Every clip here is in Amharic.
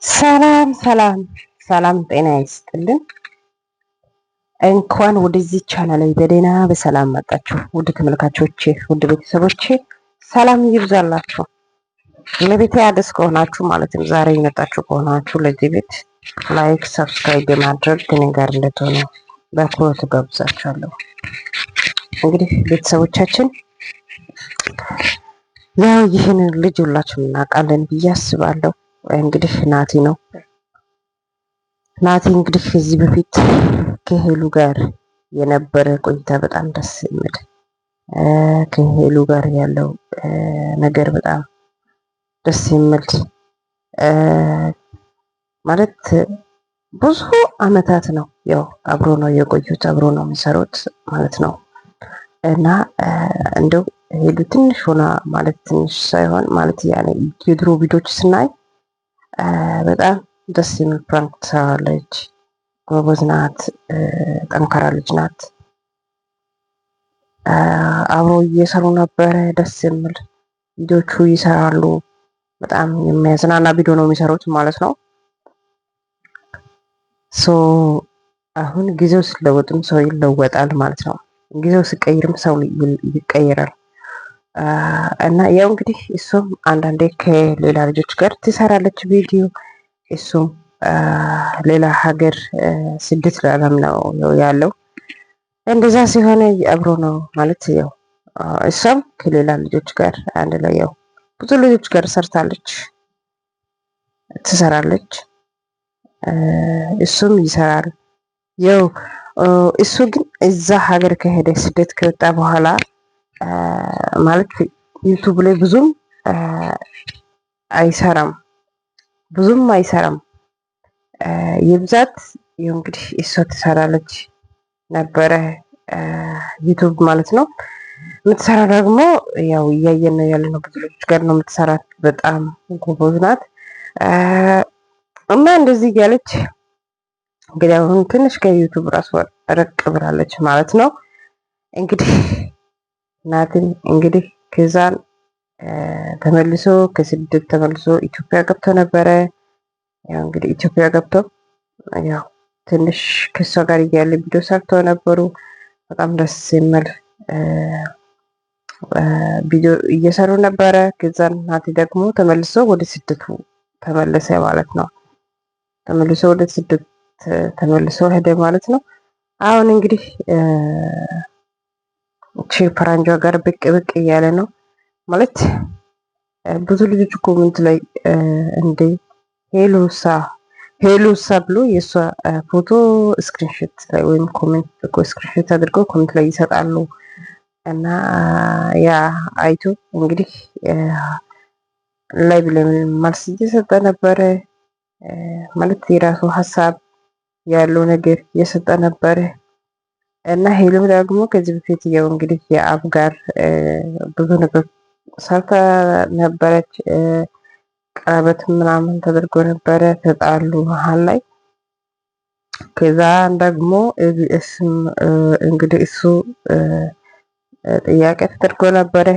ሰላም ሰላም ሰላም፣ ጤና ይስጥልን። እንኳን ወደዚህ ቻናል ላይ በደህና በሰላም መጣችሁ። ውድ ተመልካቾቼ፣ ውድ ቤተሰቦቼ ሰላም ይብዛላችሁ። ለቤቴ አዲስ ከሆናችሁ ማለትም ዛሬ የመጣችሁ ከሆናችሁ ለዚህ ቤት ላይክ፣ ሰብስክራይብ በማድረግ ከኔ ጋር እንድትሆኑ በአክብሮት ጋብዛችኋለሁ። እንግዲህ ቤተሰቦቻችን ያው ይህንን ልጅ ሁላችሁም እናውቃለን ብዬ አስባለሁ። እንግዲህ ናቲ ነው። ናቲ እንግዲህ ከዚህ በፊት ከሄሉ ጋር የነበረ ቆይታ በጣም ደስ የሚል ከሄሉ ጋር ያለው ነገር በጣም ደስ የሚል ማለት ብዙ አመታት ነው ያው አብሮ ነው የቆዩት፣ አብሮ ነው የሚሰሩት ማለት ነው። እና እንደው ሄሉ ትንሽ ሆና ማለት ትንሽ ሳይሆን ማለት ያኔ የድሮ ቪዲዮች ስናይ በጣም ደስ የሚል ፕራንክ ትሰራለች። ጎበዝ ናት፣ ጠንካራ ልጅ ናት። አብሮ እየሰሩ ነበረ። ደስ የሚል ቪዲዮቹ ይሰራሉ። በጣም የሚያዝናና ቪዲዮ ነው የሚሰሩት ማለት ነው። ሶ አሁን ጊዜው ሲለወጥም ሰው ይለወጣል ማለት ነው። ጊዜው ሲቀይርም ሰው ይቀየራል። እና ያው እንግዲህ እሱም አንዳንዴ ከሌላ ልጆች ጋር ትሰራለች ቪዲዮ። እሱም ሌላ ሀገር ስደት ለዓለም ነው ያለው። እንደዛ ሲሆን አብሮ ነው ማለት ያው እሷም ከሌላ ልጆች ጋር አንድ ላይ ያው ብዙ ልጆች ጋር ሰርታለች፣ ትሰራለች። እሱም ይሰራል። ያው እሱ ግን እዛ ሀገር ከሄደ ስደት ከወጣ በኋላ ማለት ዩቱብ ላይ ብዙም አይሰራም። የብዛት ይኸው እንግዲህ እሷ ትሰራለች ነበረ ዩቱብ ማለት ነው። የምትሰራ ደግሞ ያው እያየን ነው ያለነው፣ ብዙ ልጆች ጋር ነው የምትሰራት። በጣም ጎበዝ ናት። እና እንደዚህ እያለች እንግዲህ አሁን ትንሽ ከዩቱብ ራሱ ረቅ ብላለች ማለት ነው። እንግዲህ ናትን እንግዲህ ከዛን ተመልሶ ከስደት ተመልሶ ኢትዮጵያ ገብቶ ነበረ። ያው እንግዲህ ኢትዮጵያ ገብቶ ያው ትንሽ ከሷ ጋር እያለ ቪዲዮ ሰርተው ነበሩ። በጣም ደስ የሚል ቪዲዮ እየሰሩ ነበረ። ከዛን ናቲ ደግሞ ተመልሶ ወደ ስደቱ ተመለሰ ማለት ነው። ተመልሶ ወደ ስደት ተመልሶ ሄደ ማለት ነው። አሁን እንግዲህ እቺ ፈራንጇ ጋር ብቅ ብቅ እያለ ነው ማለት ብዙ ልጆች ኮሜንት ላይ እንዴ ሄሉሳ ብሎ የእሷ ፎቶ ስክሪንሾት ላይ ወይም ኮሜንት ስክሪንሾት አድርገው ኮሜንት ላይ ይሰጣሉ። እና ያ አይቶ እንግዲህ ላይ ብለን መልስ እየሰጠ ነበረ ማለት የራሱ ሀሳብ ያለው ነገር እየሰጠ ነበረ። እና ሄሉ ደግሞ ከዚህ በፊት ያው እንግዲህ የአብ ጋር ብዙ ነገር ሰርታ ነበረች። ቀለበት ምናምን ተደርጎ ነበረ፣ ተጣሉ መሀል ላይ። ከዛ ደግሞ ኤቢኤስም እንግዲህ እሱ ጥያቄ ተደርጎ ነበረ።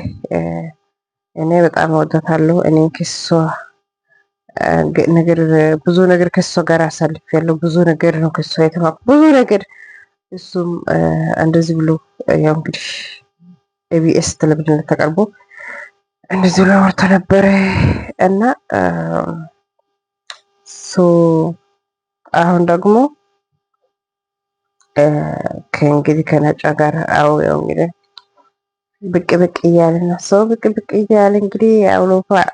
እኔ በጣም ወዳታለሁ፣ እኔ ከሷ ነገር ብዙ ነገር ከሷ ጋር አሳልፌያለሁ፣ ብዙ ነገር ነው ከሷ የተማርኩት ብዙ ነገር። እሱም እንደዚህ ብሎ ያው እንግዲህ ኤቢኤስ ቴሌቪዥን ተቀርቦ እንደዚህ ብሎ አወርቶ ነበረ። እና አሁን ደግሞ ከእንግዲህ ከነጫ ጋር ያው እንግዲህ ብቅ ብቅ እያለ ነው ሰው ብቅ ብቅ እያለ እንግዲህ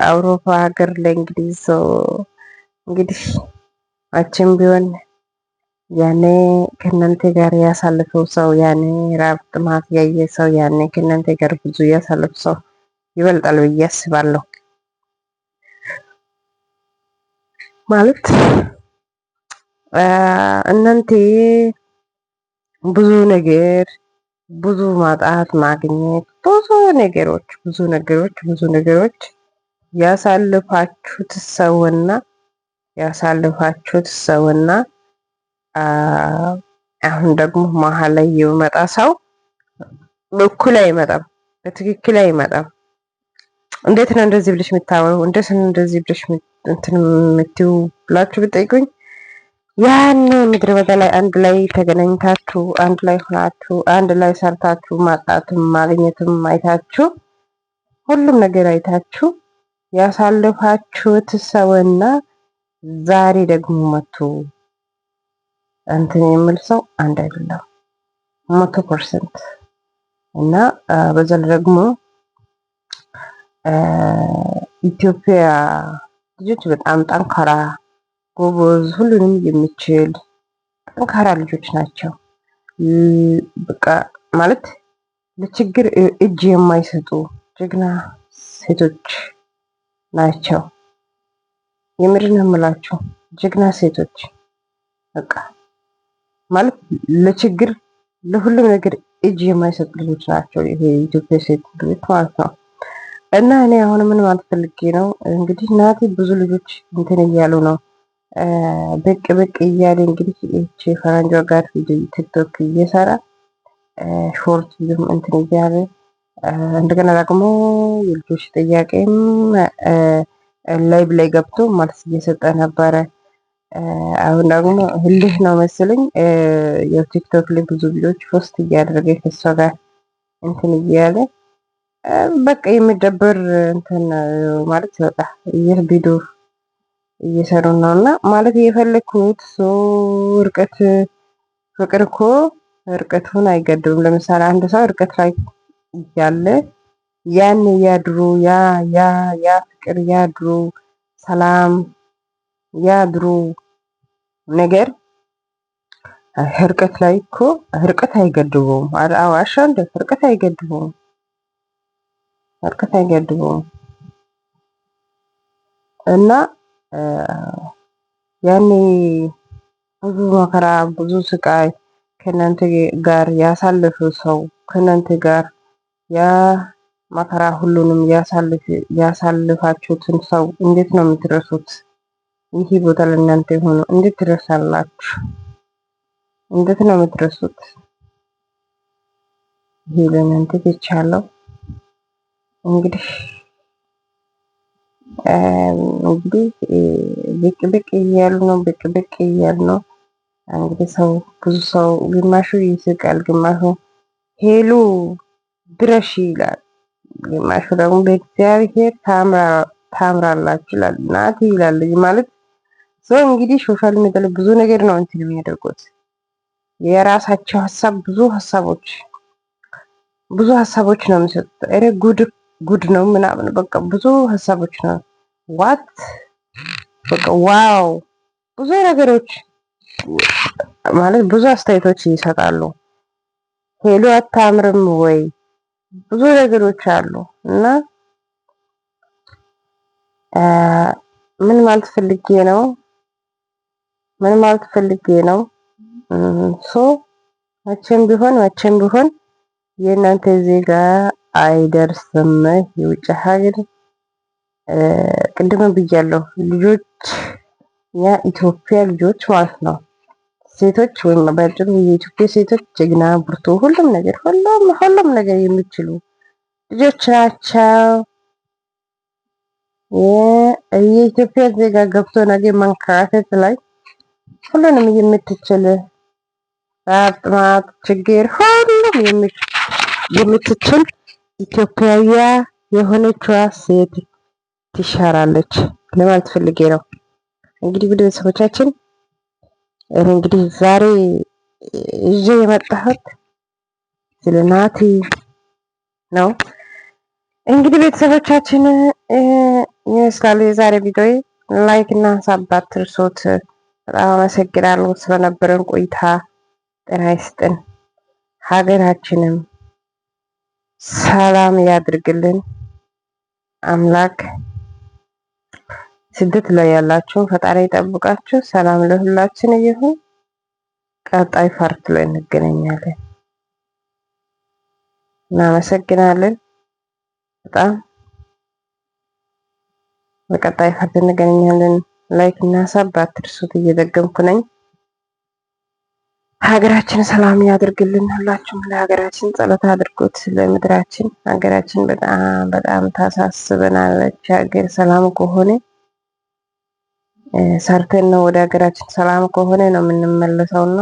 አውሮፓ ሀገር ላይ እንግዲህ ሰው እንግዲህ አችም ቢሆን ያኔ ከእናንተ ጋር ያሳለፈው ሰው ያኔ ራብ ጥማት ያየ ሰው ያኔ ከእናንተ ጋር ብዙ ያሳለፈው ሰው ይበልጣል ብዬ አስባለሁ። ማለት እናንተ ብዙ ነገር ብዙ ማጣት ማግኘት ብዙ ነገሮች ያሳልፋችሁት ሰውና አሁን ደግሞ መሀል ላይ የሚመጣ ሰው በኩል አይመጣም፣ በትክክል አይመጣም። እንዴት ነው እንደዚህ ብለሽ የምታወሪው? እንዴት ነው እንደዚህ ብለሽ እንትን የምትዩ ብላችሁ ብጠይቁኝ ያኔ ምድረ በዳ ላይ አንድ ላይ ተገናኝታችሁ አንድ ላይ ሆናችሁ አንድ ላይ ሰርታችሁ ማጣትም ማግኘትም አይታችሁ ሁሉም ነገር አይታችሁ ያሳልፋችሁት ሰውና ዛሬ ደግሞ መቶ እንትን የሚል ሰው አንድ አይደለም 100%። እና በዛ ላይ ደግሞ ኢትዮጵያ ልጆች በጣም ጠንካራ ጎበዝ፣ ሁሉንም የሚችል ጠንካራ ልጆች ናቸው። በቃ ማለት ለችግር እጅ የማይሰጡ ጀግና ሴቶች ናቸው። የምርን የምላቸው ጀግና ሴቶች በቃ ማለት ለችግር ለሁሉም ነገር እጅ የማይሰጡ ልጆች ናቸው። ይሄ የኢትዮጵያ ሴት ልጆች ማለት ነው። እና እኔ አሁን ምን ማለት ፈልጌ ነው እንግዲህ ናቲ ብዙ ልጆች እንትን እያሉ ነው ብቅ ብቅ እያለ እንግዲህ እቺ ፈረንጇ ጋር ቲክቶክ እየሰራ ሾርት ቪዲዮም እንትን እያለ እንደገና ደግሞ የልጆች ጥያቄም ላይቭ ላይ ገብቶ መልስ እየሰጠ ነበረ። አሁን ደግሞ ህልህ ነው መሰለኝ የቲክቶክ ላይ ብዙ ቪዲዮዎች ፖስት እያደረገ ከሷ ጋር እንትን እያለ በቃ የሚደበር እንትን ማለት ይወጣ ይህ ቪዲዮ እየሰሩ ነው። እና ማለት የፈለኩት እርቀት ፍቅር እኮ እርቀቱን አይገድብም። ለምሳሌ አንድ ሰው እርቀት ላይ እያለ ያን ያድሩ ያ ፍቅር ያድሩ ሰላም ያድሩ ነገር እርቀት ላይ እኮ እርቀት አይገድበውም። አዋሻ እንደ እርቀት አይገድበውም። እርቀት አይገድበውም። እና ያኔ ብዙ መከራ ብዙ ስቃይ ከእናንተ ጋር ያሳለፈ ሰው ከእናንተ ጋር ያ መከራ ሁሉንም ያሳልፋችሁትን ሰው እንዴት ነው የምትረሱት? ይህ ቦታ ለእናንተ የሆኑ እንዴት ትረሳላችሁ? እንዴት ነው የምትረሱት? ይሄ ለእናንተ ይቻለው እንግዲህ ብቅ ብቅ እያሉ ነው። ብቅ ብቅ እያሉ ነው። እንግዲህ ሰው ብዙ ሰው ግማሹ ይስቃል፣ ግማሹ ሄሉ ድረሽ ይላል፣ ግማሹ ደግሞ በእግዚአብሔር ታምራላችሁ ይላል። ናቲ ይላል ማለት ሰው እንግዲህ ሶሻል ሚዲያ ላይ ብዙ ነገር ነው እንትን የሚያደርጉት የራሳቸው ሀሳብ ብዙ ሀሳቦች ነው የሚሰጡት። ኧረ ጉድ ነው ምናምን በቃ ብዙ ሀሳቦች ነው ዋት በቃ ዋው ብዙ ነገሮች ማለት ብዙ አስተያየቶች ይሰጣሉ። ሄሉ አታምርም ወይ ብዙ ነገሮች አሉ። እና ምን ማለት ፈልጌ ነው መቼም ቢሆን የእናንተ ዜጋ አይደርስም። የውጭ ሀገር ቅድም ብያለሁ ልጆች የኢትዮጵያ ልጆች ማለት ነው ሴቶች ወይም በአጭሩ የኢትዮጵያ ሴቶች ጀግና ብርቱ ሁሉም ነገር የሚችሉ ልጆች ናቸው። የኢትዮጵያ ዜጋ ገብቶ ነገር መንከራተት ላይ ሁሉንም የምትችል ጥማት ችግር ሁሉም የምትችል ኢትዮጵያዊያ የሆነችዋ ሴት ትሻራለች ለማለት ፈልጌ ነው። እንግዲህ ውድ ቤተሰቦቻችን እንግዲህ ዛሬ ይዤ የመጣሁት ስለ ናቲ ነው። እንግዲህ ቤተሰቦቻችን ይመስላል የዛሬ ቪዲዮ። ላይክ እና ሀሳብ አትርሱት። በጣም አመሰግናለሁ ስለነበረን ቆይታ። ጤና ይስጥን። ሀገራችንም ሰላም ያድርግልን አምላክ። ስደት ላይ ያላችሁ ፈጣሪ ይጠብቃችሁ። ሰላም ለሁላችን ይሁን። ቀጣይ ፓርት ላይ እንገናኛለን። እናመሰግናለን በጣም በቀጣይ ፓርት እንገናኛለን። ላይክ እና ሀሳብ አትርሱት። እየደገምኩ ነኝ። ሀገራችን ሰላም ያድርግልን። ሁላችሁም ለሀገራችን ጸሎት አድርጉት። ለምድራችን ሀገራችን በጣም ታሳስበናለች። ሀገር ሰላም ከሆነ ሰርተን ነው ወደ ሀገራችን ሰላም ከሆነ ነው የምንመለሰውና